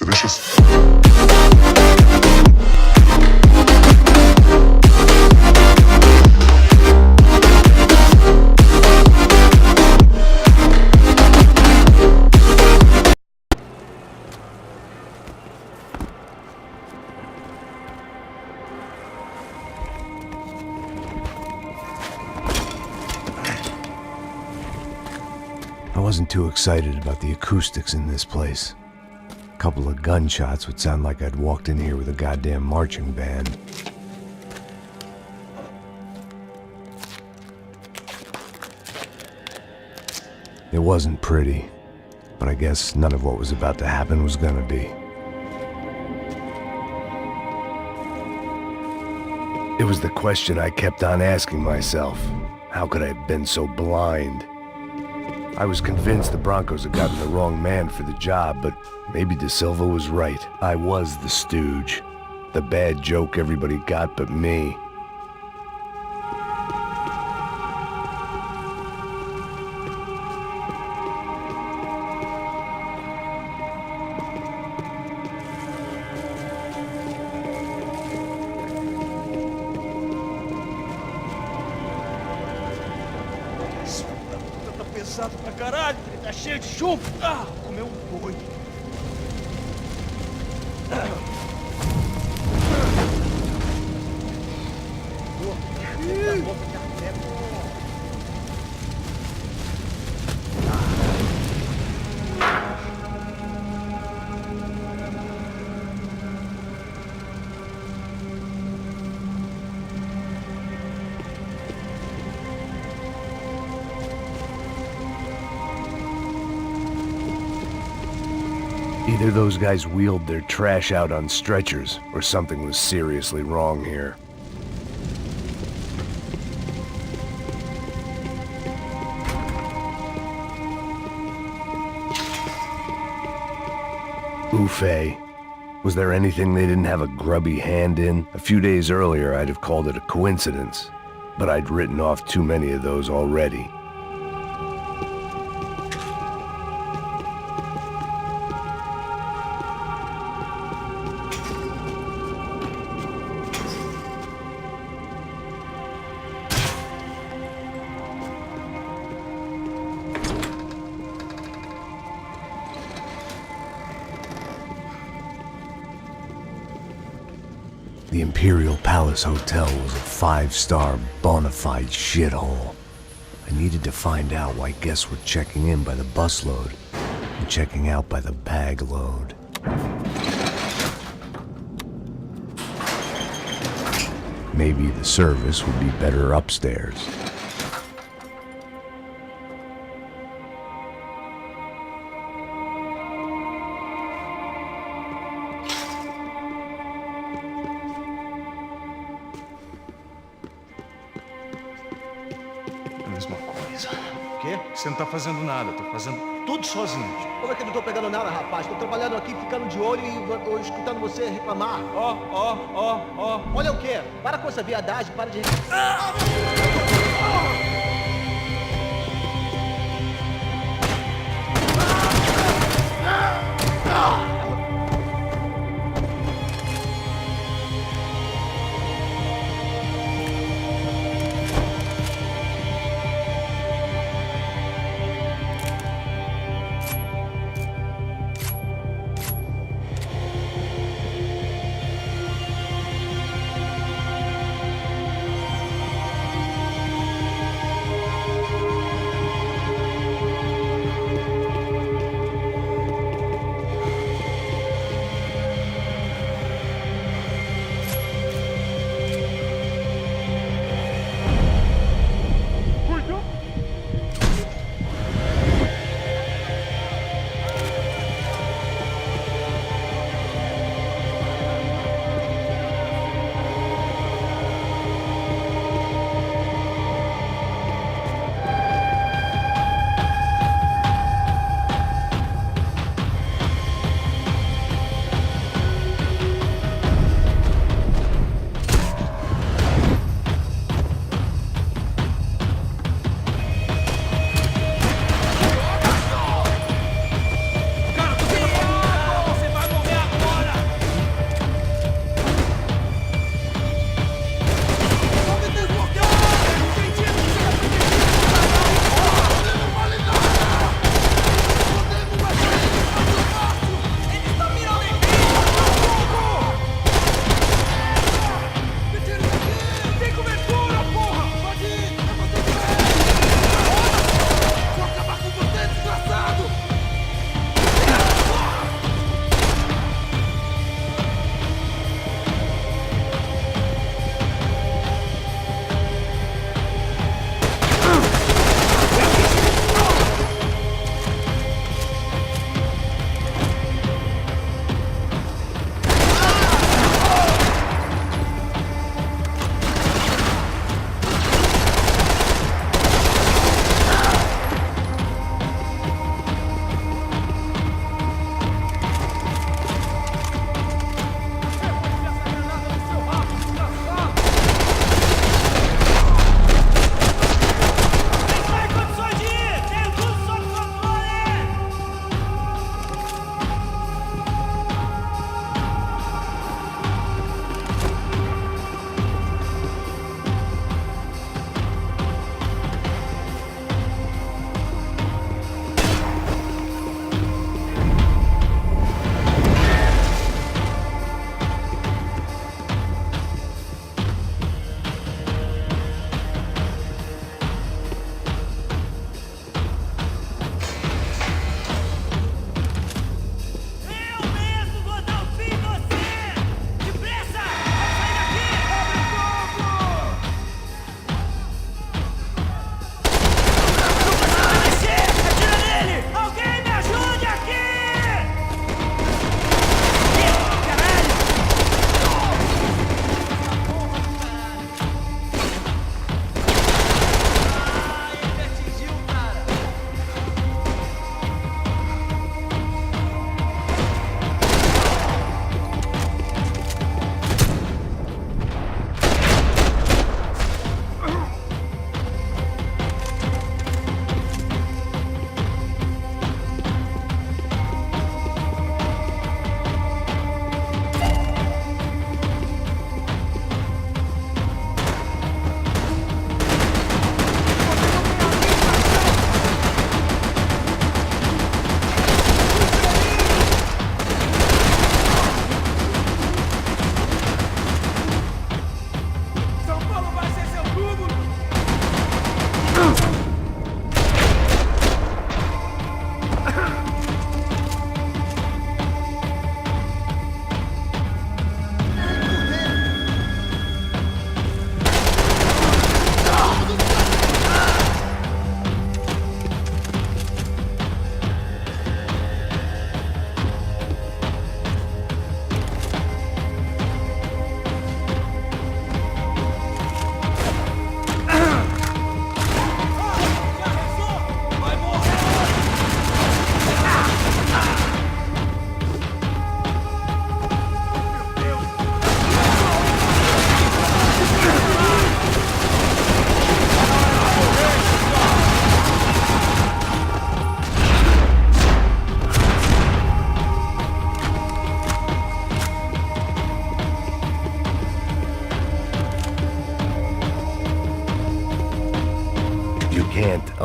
Delicious. I wasn't too excited about the acoustics in this place. A couple of gunshots would sound like I'd walked in here with a goddamn marching band. It wasn't pretty, but I guess none of what was about to happen was gonna be. It was the question I kept on asking myself. How could I have been so blind? I was convinced the Broncos had gotten the wrong man for the job, but maybe De Silva was right. I was the stooge. The bad joke everybody got but me. Pesado pra caralho, tá cheio de chumbo. Ah, comeu um doido. Either those guys wheeled their trash out on stretchers, or something was seriously wrong here. Oof. Was there anything they didn't have a grubby hand in? A few days earlier, I'd have called it a coincidence, but I'd written off too many of those already. The Imperial Palace Hotel was a five-star bona fide shithole. I needed to find out why guests were checking in by the busload and checking out by the bag load. Maybe the service would be better upstairs. Mesma coisa. O quê? Você não tá fazendo nada, tô fazendo tudo sozinho. Como é que eu não tô pegando nada, rapaz? Tô trabalhando aqui, ficando de olho e escutando você reclamar. Ó. Olha o quê? Para com essa viadagem, para de...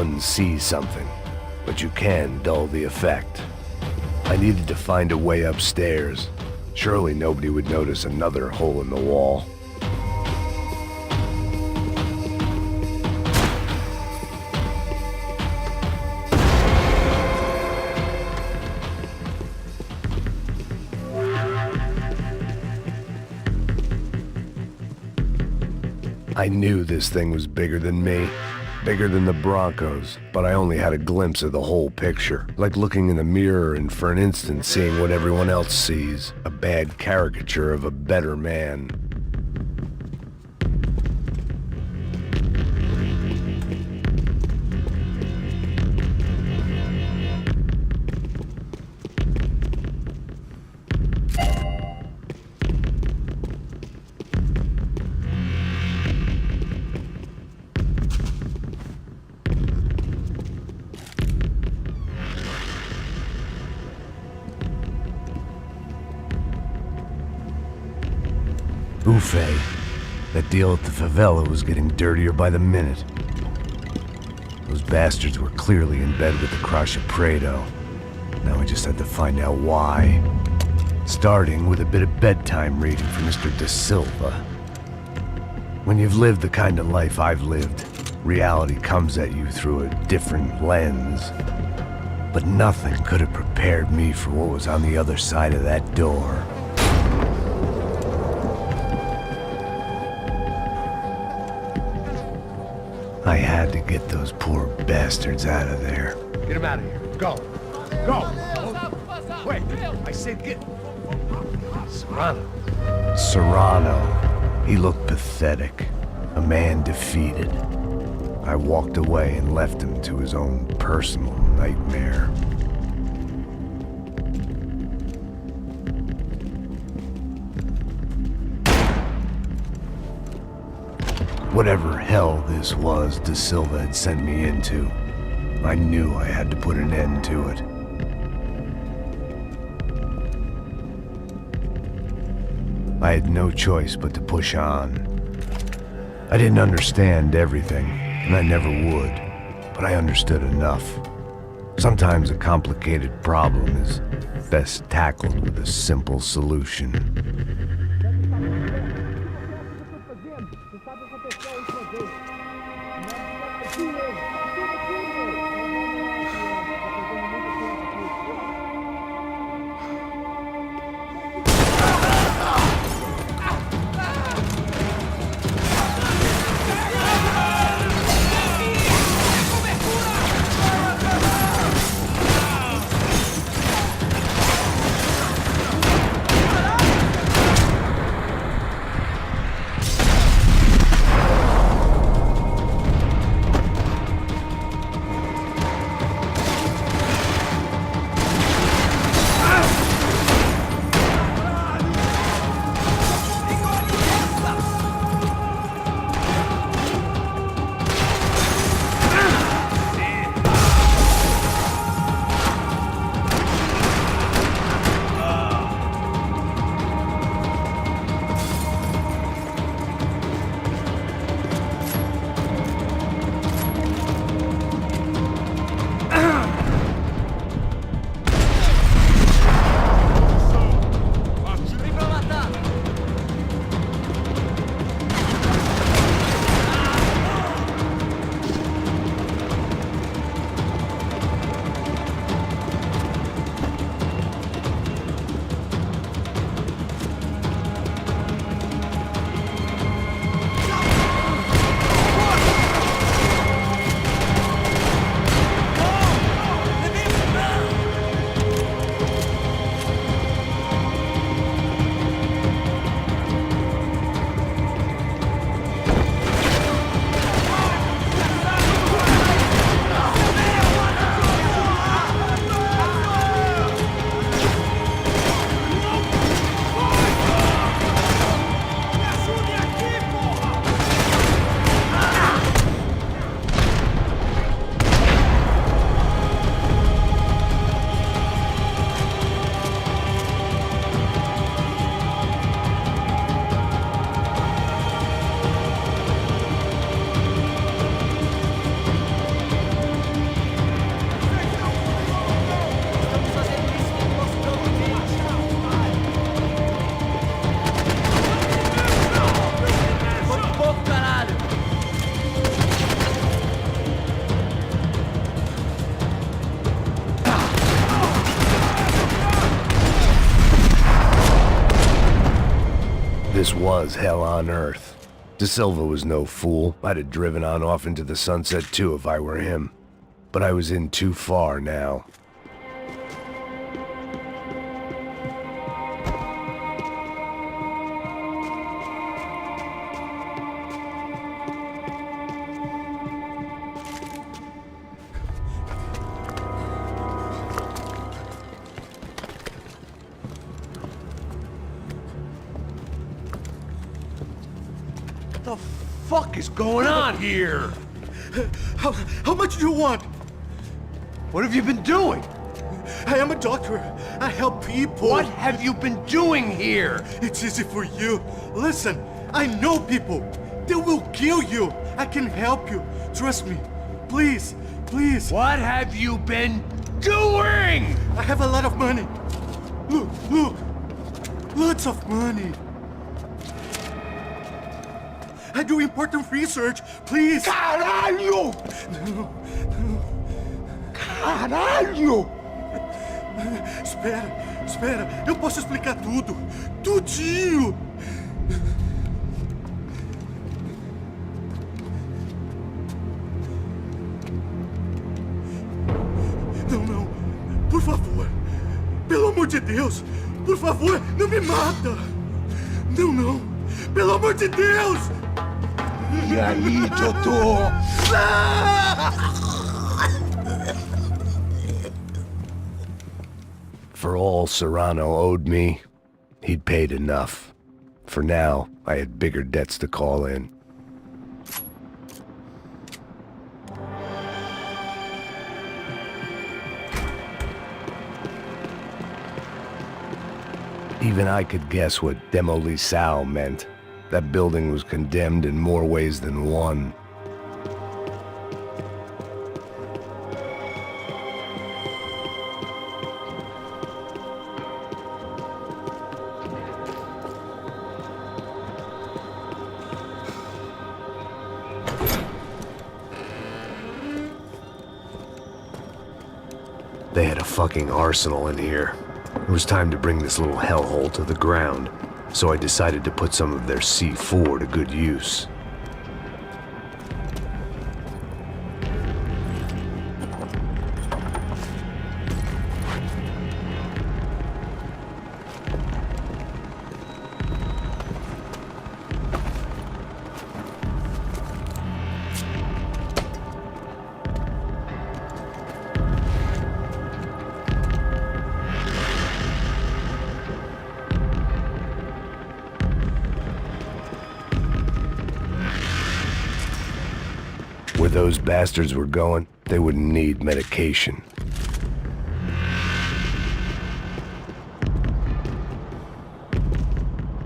Everyone sees something, but you can dull the effect. I needed to find a way upstairs. Surely nobody would notice another hole in the wall. I knew this thing was bigger than me, bigger than the Broncos, but I only had a glimpse of the whole picture, like looking in the mirror and for an instant seeing what everyone else sees, a bad caricature of a better man. Buffet. That deal at the favela was getting dirtier by the minute. Those bastards were clearly in bed with the Crusher Prado. Now I just had to find out why. Starting with a bit of bedtime reading for Mr. Da Silva. When you've lived the kind of life I've lived, reality comes at you through a different lens. But nothing could have prepared me for what was on the other side of that door. I had to get those poor bastards out of there. Get him out of here. Go. Go. Wait. I said get... Serrano. Serrano. He looked pathetic. A man defeated. I walked away and left him to his own personal nightmare. Whatever hell this was Da Silva had sent me into, I knew I had to put an end to it. I had no choice but to push on. I didn't understand everything, and I never would, but I understood enough. Sometimes a complicated problem is best tackled with a simple solution. This was hell on earth. De Silva was no fool. I'd have driven on off into the sunset too if I were him. But I was in too far now. What the fuck is going on here? How much do you want? What have you been doing? I am a doctor. I help people. What have you been doing here? It's easy for you. Listen, I know people. They will kill you. I can help you. Trust me. Please, please. What have you been doing? I have a lot of money. Look, look. Lots of money. I do important research. Please. Caralho! No. Caralho! Espera. Eu posso explicar tudo. Tudinho. Não. Por favor. Pelo amor de Deus. Por favor, não me mata. Não. Pelo amor de Deus. E aí, doutor? For all Serrano owed me, he'd paid enough. For now, I had bigger debts to call in. Even I could guess what Demolisal meant. That building was condemned in more ways than one. They had a fucking arsenal in here. It was time to bring this little hellhole to the ground, so I decided to put some of their C4 to good use. Where those bastards were going, they wouldn't need medication.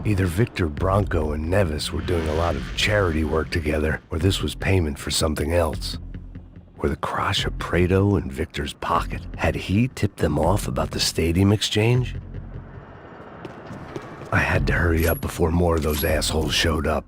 Either Victor Branco and Nevis were doing a lot of charity work together, or this was payment for something else. Were the Crash of Prado in Victor's pocket? Had he tipped them off about the stadium exchange? I had to hurry up before more of those assholes showed up.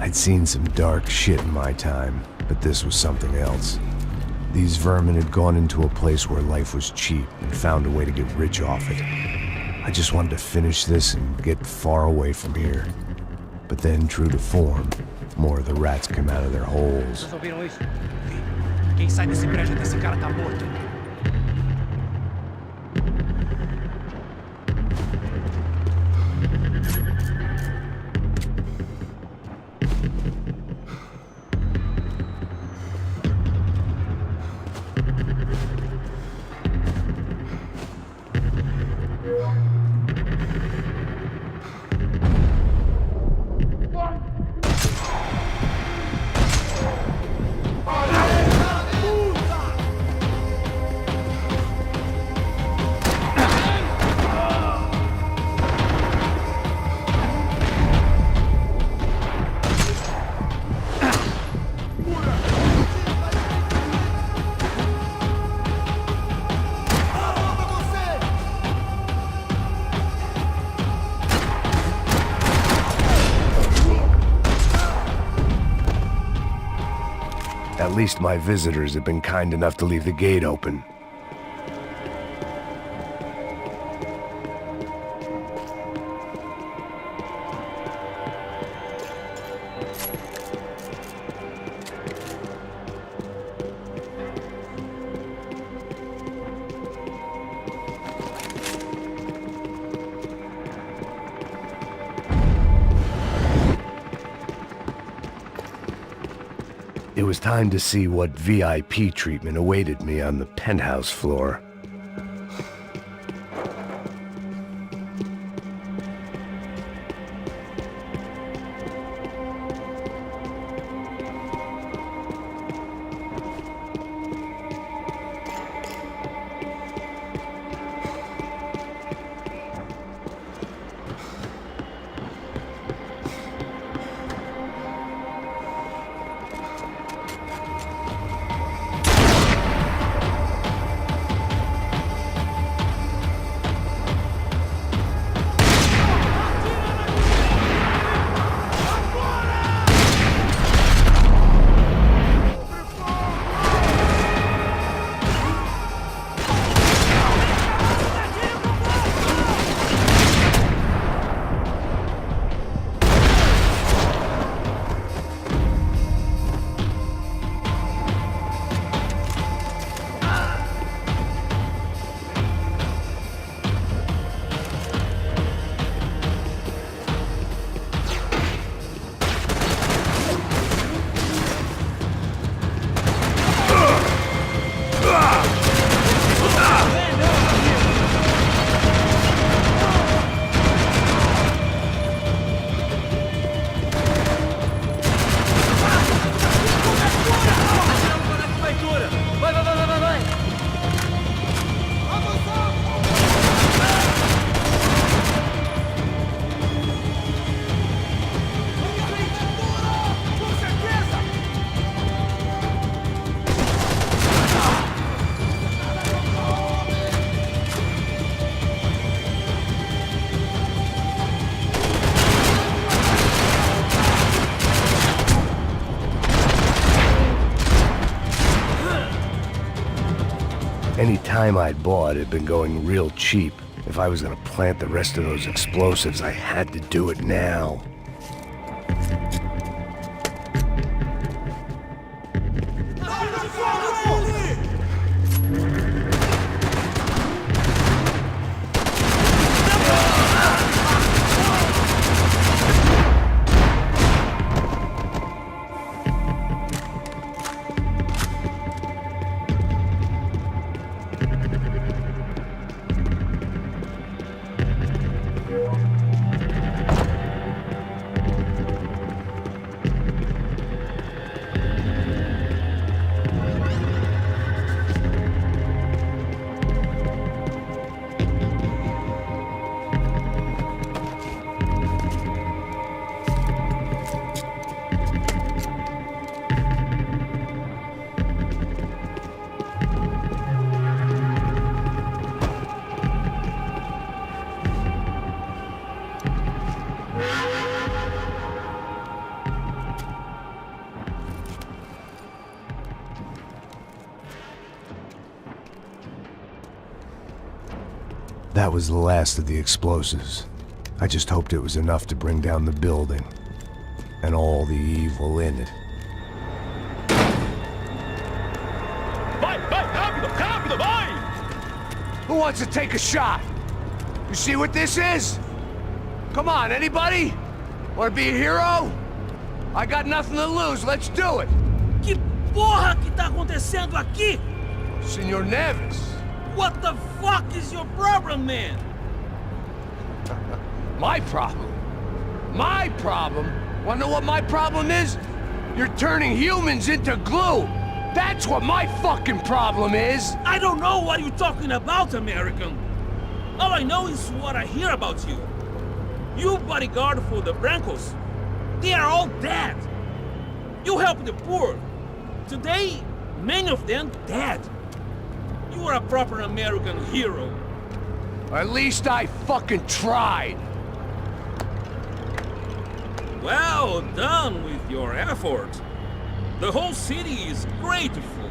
I'd seen some dark shit in my time, but this was something else. These vermin had gone into a place where life was cheap and found a way to get rich off it. I just wanted to finish this and get far away from here. But then, true to form, more of the rats came out of their holes. Vocês ouviram isso? Quem sai desse prédio desse cara tá morto. At least my visitors have been kind enough to leave the gate open. It was time to see what VIP treatment awaited me on the penthouse floor. Any time I'd bought had been going real cheap. If I was gonna plant the rest of those explosives, I had to do it now. That was the last of the explosives. I just hoped it was enough to bring down the building and all the evil in it. Vai, vai, rápido, rápido, vai! Who wants to take a shot? You see what this is? Come on, anybody? Want to be a hero? I got nothing to lose, let's do it! Que porra que tá acontecendo aqui? Senor Neves. What the fuck is your problem, man? My problem? My problem? Wanna know what my problem is? You're turning humans into glue! That's what my fucking problem is! I don't know what you're talking about, American. All I know is what I hear about you. You bodyguard for the Brancos. They are all dead. You help the poor. Today, many of them dead. You are a proper American hero. At least I fucking tried. Well done with your effort. The whole city is grateful.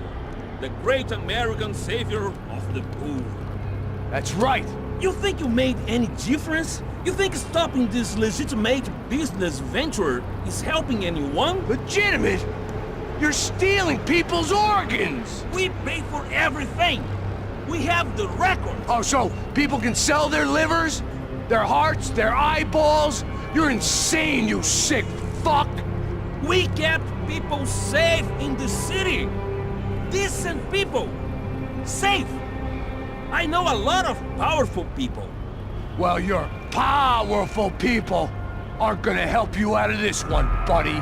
The great American savior of the poor. That's right. You think you made any difference? You think stopping this legitimate business venture is helping anyone? Legitimate? You're stealing people's organs! We pay for everything. We have the record. Oh, so people can sell their livers? Their hearts? Their eyeballs? You're insane, you sick fuck! We kept people safe in the city. Decent people. Safe. I know a lot of powerful people. Well, your powerful people aren't gonna help you out of this one, buddy.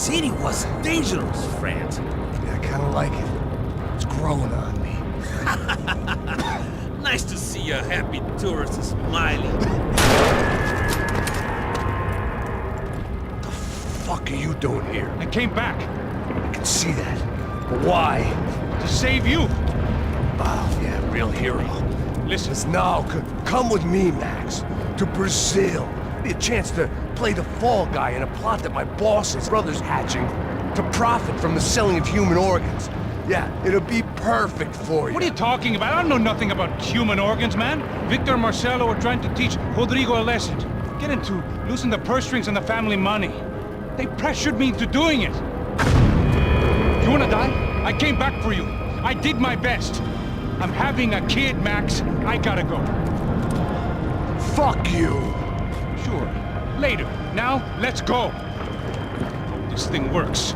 city was dangerous, friend. Yeah, I kinda like it. It's growing on me. Nice to see a happy tourist smiling. What the fuck are you doing here? I came back I can see that. But why? to save you. Oh, yeah, real hero. Listen, No, come with me, Max. To Brazil. Be a chance to play the fall guy in a plot that my boss's brother's hatching to profit from the selling of human organs. Yeah, it'll be perfect for you. what are you talking about? I don't know nothing about human organs, man. Victor and Marcelo were trying to teach Rodrigo a lesson. Get him to loosen the purse strings on the family money. They pressured me into doing it. You wanna die? I came back for you. I did my best. I'm having a kid, Max. I gotta go. Fuck you! Sure. Later. Now, let's go. This thing works.